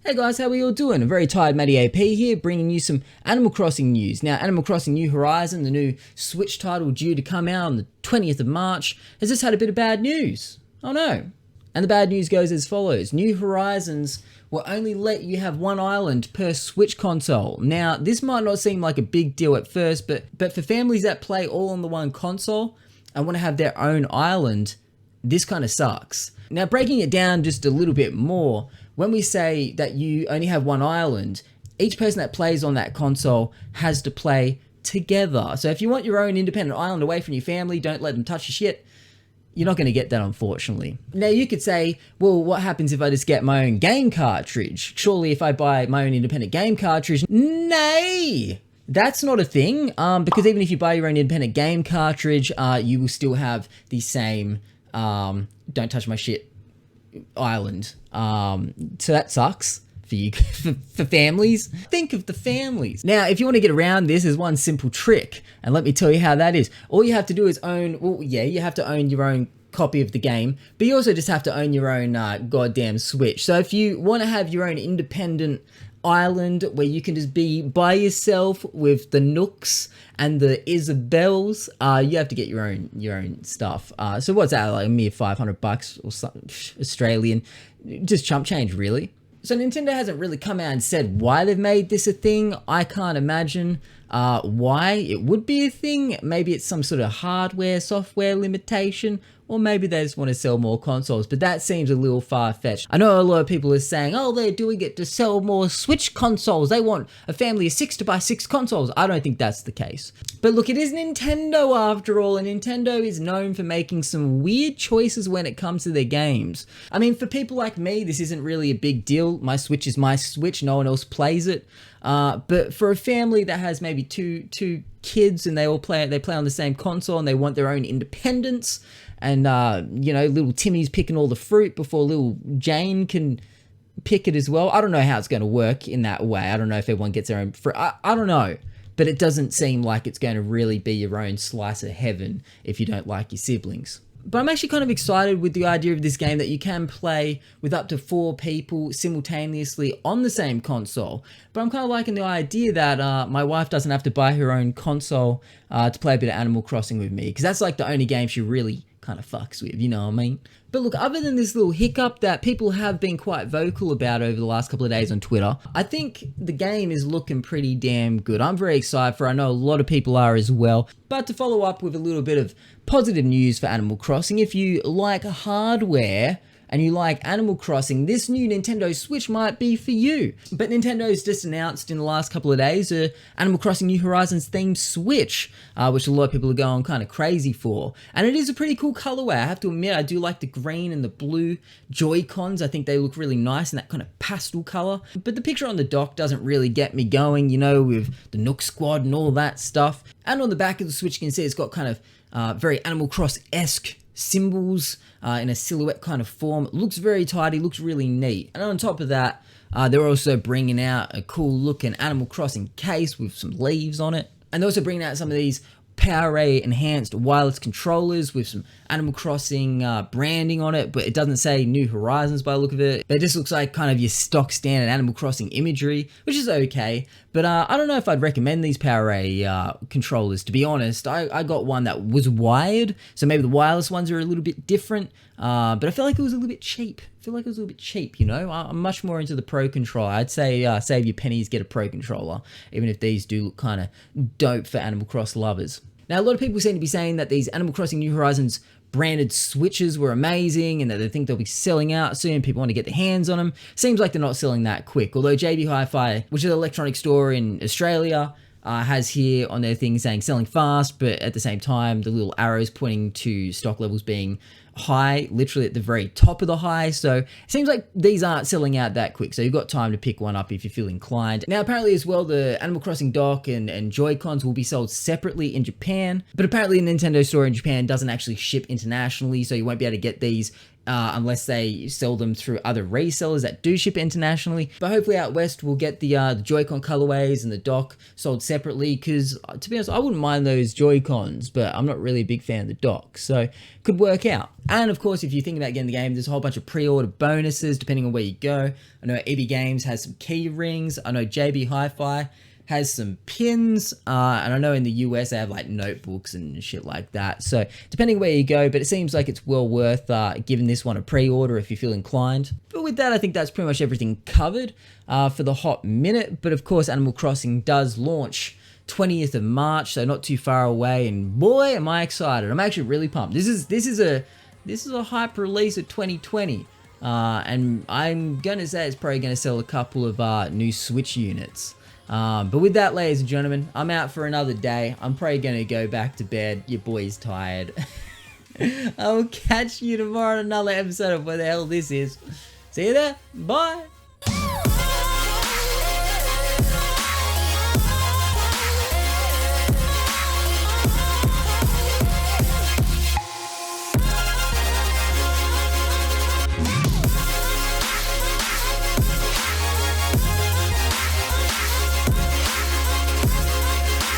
Hey guys, how are you all doing? A very tired MattyAP here, bringing you some Animal Crossing news. Now, Animal Crossing New Horizon, the new Switch title due to come out on the 20th of March, has just had a bit of bad news. Oh no. And the bad news goes as follows. New Horizons will only let you have one island per Switch console. Now, this might not seem like a big deal at first, but for families that play all on the one console and want to have their own island, this kind of sucks. Now, breaking it down just a little bit more, when we say that you only have one island, each person that plays on that console has to play together. So if you want your own independent island away from your family, don't let them touch your shit, you're not going to get that, unfortunately. Now, you could say, well, what happens if I just get my own game cartridge? Surely if I buy my own independent game cartridge, nay! That's not a thing, because even if you buy your own independent game cartridge, you will still have the same don't touch my shit island. So that sucks for you, for families. Think of the families. Now, if you want to get around this, there's one simple trick, and let me tell you how that is. All you have to do is you have to own your own copy of the game, but you also just have to own your own goddamn Switch. So if you want to have your own independent island where you can just be by yourself with the Nooks and the Isabels, you have to get your own stuff. So what's that, like a mere $500 or something Australian? Just chump change, really. So Nintendo hasn't really come out and said why they've made this a thing. I can't imagine why it would be a thing. Maybe it's some sort of hardware, software limitation, or maybe they just want to sell more consoles, but that seems a little far-fetched. I know a lot of people are saying, oh, they're doing it to sell more Switch consoles. They want a family of 6 to buy 6 consoles. I don't think that's the case. But look, it is Nintendo after all, and Nintendo is known for making some weird choices when it comes to their games. I mean, for people like me, this isn't really a big deal. My Switch is my Switch. No one else plays it. But for a family that has maybe two kids and they play on the same console and they want their own independence, and little Timmy's picking all the fruit before little Jane can pick it as well. I don't know how it's going to work in that way. I don't know if everyone gets their own fruit. I don't know. But it doesn't seem like it's going to really be your own slice of heaven if you don't like your siblings. But I'm actually kind of excited with the idea of this game that you can play with up to 4 people simultaneously on the same console. But I'm kind of liking the idea that my wife doesn't have to buy her own console to play a bit of Animal Crossing with me, because that's like the only game she really kind of fucks with, you know what I mean? But look, other than this little hiccup that people have been quite vocal about over the last couple of days on Twitter, I think the game is looking pretty damn good. I'm very excited for it. I know a lot of people are as well. But to follow up with a little bit of positive news for Animal Crossing, if you like hardware and you like Animal Crossing, this new Nintendo Switch might be for you. But Nintendo's just announced in the last couple of days a Animal Crossing New Horizons themed Switch, which a lot of people are going kind of crazy for. And it is a pretty cool colorway. I have to admit, I do like the green and the blue Joy-Cons. I think they look really nice in that kind of pastel color. But the picture on the dock doesn't really get me going, you know, with the Nook Squad and all that stuff. And on the back of the Switch, you can see it's got kind of very Animal Cross-esque symbols in a silhouette kind of form. It looks very tidy, looks really neat. And on top of that, they're also bringing out a cool looking Animal Crossing case with some leaves on it. And they're also bringing out some of these PowerA enhanced wireless controllers with some Animal Crossing branding on it, but it doesn't say New Horizons by the look of it. But it just looks like kind of your stock standard Animal Crossing imagery, which is okay. But I don't know if I'd recommend these PowerA controllers, to be honest. I got one that was wired, so maybe the wireless ones are a little bit different. But I feel like it was a little bit cheap. You know? I'm much more into the Pro controller. I'd say save your pennies, get a Pro controller, even if these do look kind of dope for Animal Cross lovers. Now, a lot of people seem to be saying that these Animal Crossing New Horizons branded Switches were amazing and that they think they'll be selling out soon. People want to get their hands on them. Seems like they're not selling that quick. Although JB Hi-Fi, which is an electronic store in Australia, has here on their thing saying selling fast, but at the same time, the little arrows pointing to stock levels being high, literally at the very top of the high. So it seems like these aren't selling out that quick. So you've got time to pick one up if you feel inclined. Now, apparently as well, the Animal Crossing dock and Joy-Cons will be sold separately in Japan. But apparently the Nintendo store in Japan doesn't actually ship internationally, so you won't be able to get these unless they sell them through other resellers that do ship internationally. But hopefully out west we'll get the Joy-Con colorways and the dock sold separately, because to be honest, I wouldn't mind those Joy-Cons, but I'm not really a big fan of the dock, so could work out. And of course, if you think about getting the game, there's a whole bunch of pre-order bonuses depending on where you go. I know EB Games has some key rings. I know JB Hi-Fi has some pins, and I know in the US they have like notebooks and shit like that. So depending where you go, but it seems like it's well worth giving this one a pre-order if you feel inclined. But with that, I think that's pretty much everything covered for the hot minute. But of course, Animal Crossing does launch 20th of March, so not too far away. And boy, am I excited! I'm actually really pumped. This is a hype release of 2020. And I'm gonna say it's probably gonna sell a couple of new Switch units. But with that, ladies and gentlemen, I'm out for another day. I'm probably going to go back to bed. Your boy's tired. I'll catch you tomorrow on another episode of what the hell this is. See you there. Bye.